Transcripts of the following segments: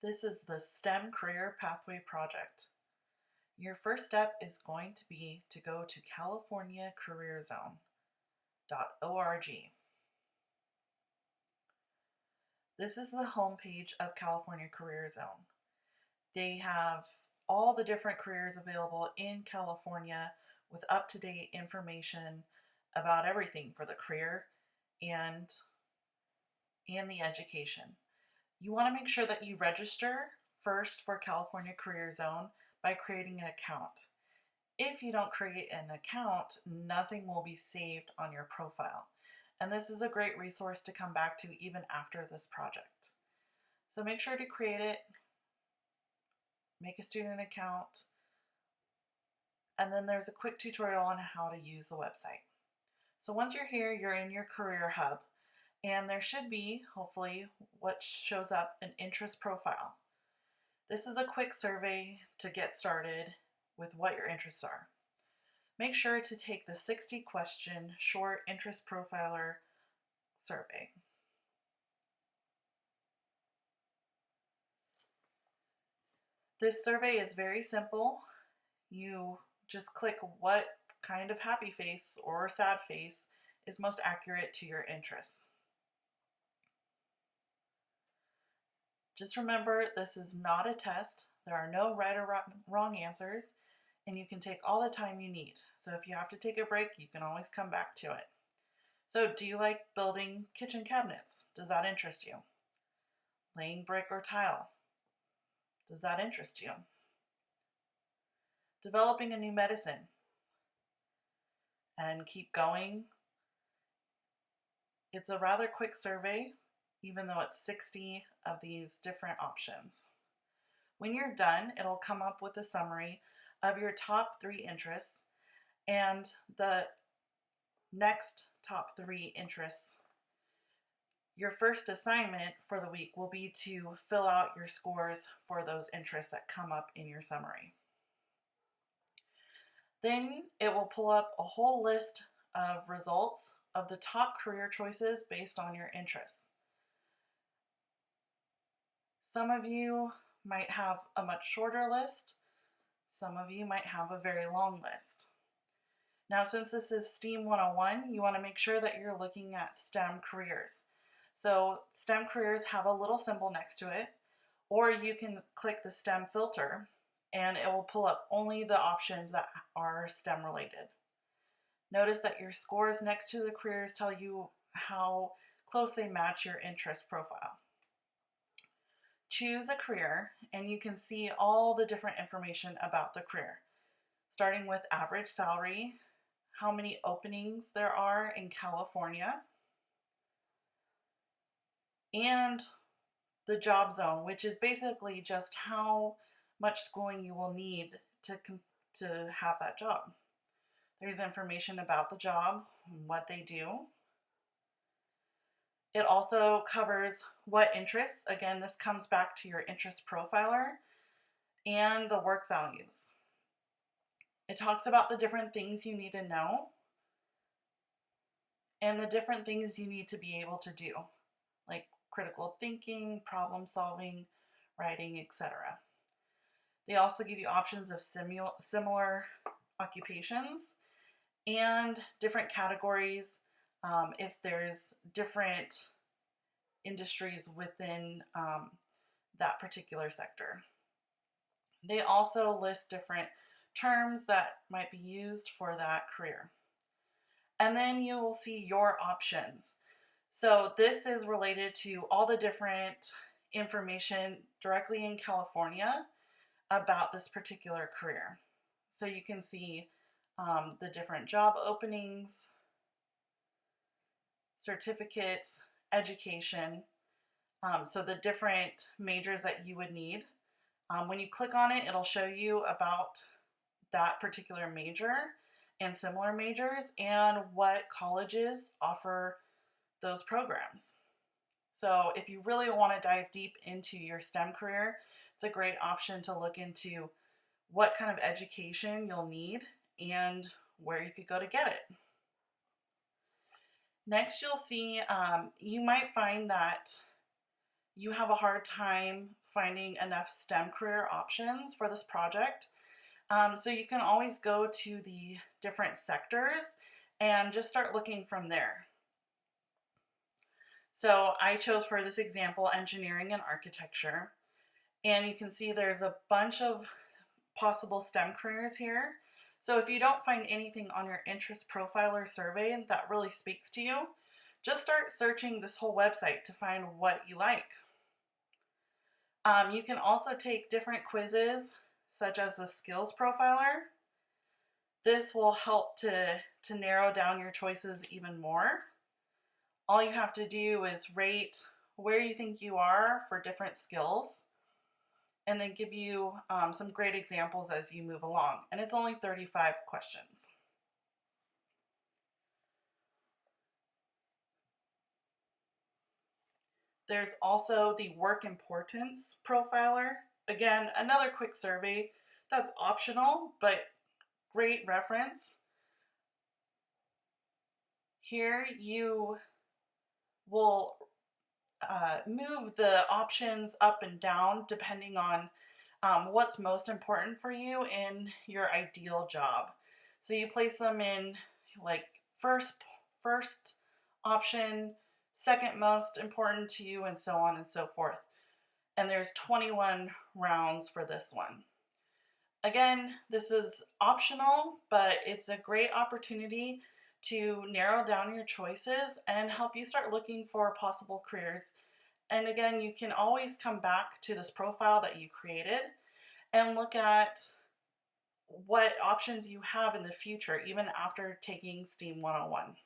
This is the STEM Career Pathway Project. Your first step is going to be to go to californiacareerzone.org. This is the homepage of California Career Zone. They have all the different careers available in California with up-to-date information about everything for the career and the education. You want to make sure that you register first for California Career Zone by creating an account. If you don't create an account, nothing will be saved on your profile. And this is a great resource to come back to even after this project. So make sure to create it, make a student account, and then there's a quick tutorial on how to use the website. So once you're here, you're in your career hub, and there should be, hopefully, what shows up an interest profile. This is a quick survey to get started with what your interests are. Make sure to take the 60-question short interest profiler survey. This survey is very simple. You just click what kind of happy face or sad face is most accurate to your interests. Just remember, this is not a test. There are no right or wrong answers, and you can take all the time you need. So if you have to take a break, you can always come back to it. So do you like building kitchen cabinets? Does that interest you? Laying brick or tile? Does that interest you? Developing a new medicine? And keep going. It's a rather quick survey, even though it's 60 of these different options. When you're done, it'll come up with a summary of your top 3 interests and the next top 3 interests. Your first assignment for the week will be to fill out your scores for those interests that come up in your summary. Then it will pull up a whole list of results of the top career choices based on your interests. Some of you might have a much shorter list. Some of you might have a very long list. Now, since this is STEAM 101, you want to make sure that you're looking at STEM careers. So STEM careers have a little symbol next to it, or you can click the STEM filter and it will pull up only the options that are STEM related. Notice that your scores next to the careers tell you how close they match your interest profile. Choose a career and you can see all the different information about the career, starting with average salary, how many openings there are in California, and the job zone, which is basically just how much schooling you will need to have that job. There's information about the job, what they do. It also covers what interests. Again, this comes back to your interest profiler and the work values. It talks about the different things you need to know and the different things you need to be able to do, like critical thinking, problem solving, writing, etc. They also give you options of similar occupations and different categories if there's different industries within that particular sector. They also list different terms that might be used for that career. And then you will see your options. So this is related to all the different information directly in California about this particular career. So you can see the different job openings, certificates, education, so the different majors that you would need. When you click on it, it'll show you about that particular major and similar majors and what colleges offer those programs. So if you really want to dive deep into your STEM career, it's a great option to look into what kind of education you'll need and where you could go to get it. Next, you'll see, you might find that you have a hard time finding enough STEM career options for this project. So you can always go to the different sectors and just start looking from there. So I chose for this example engineering and architecture, and you can see there's a bunch of possible STEM careers here. So if you don't find anything on your interest profiler survey that really speaks to you, just start searching this whole website to find what you like. You can also take different quizzes, such as the skills profiler. This will help to narrow down your choices even more. All you have to do is rate where you think you are for different skills, and then give you some great examples as you move along. And it's only 35 questions. There's also the work importance profiler. Again, another quick survey that's optional, but great reference. Here you will move the options up and down depending on what's most important for you in your ideal job. So you place them in like first option, second most important to you, and so on and so forth. And there's 21 rounds for this one. Again, this is optional, but it's a great opportunity to narrow down your choices and help you start looking for possible careers. And again, you can always come back to this profile that you created and look at what options you have in the future, even after taking STEAM 101.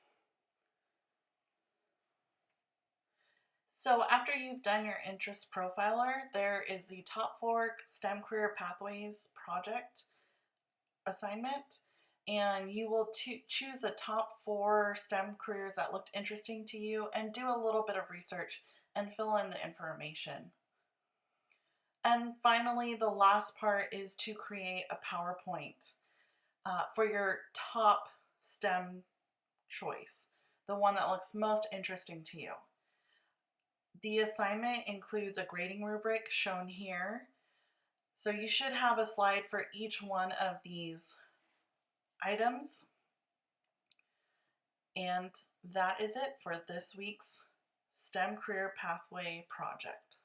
So after you've done your interest profiler, there is the top 4 STEM career pathways project assignment, and you will choose the top 4 STEM careers that looked interesting to you and do a little bit of research and fill in the information. And finally, the last part is to create a PowerPoint for your top STEM choice, the one that looks most interesting to you. The assignment includes a grading rubric shown here. So you should have a slide for each one of these items. And that is it for this week's STEM Career Pathway project.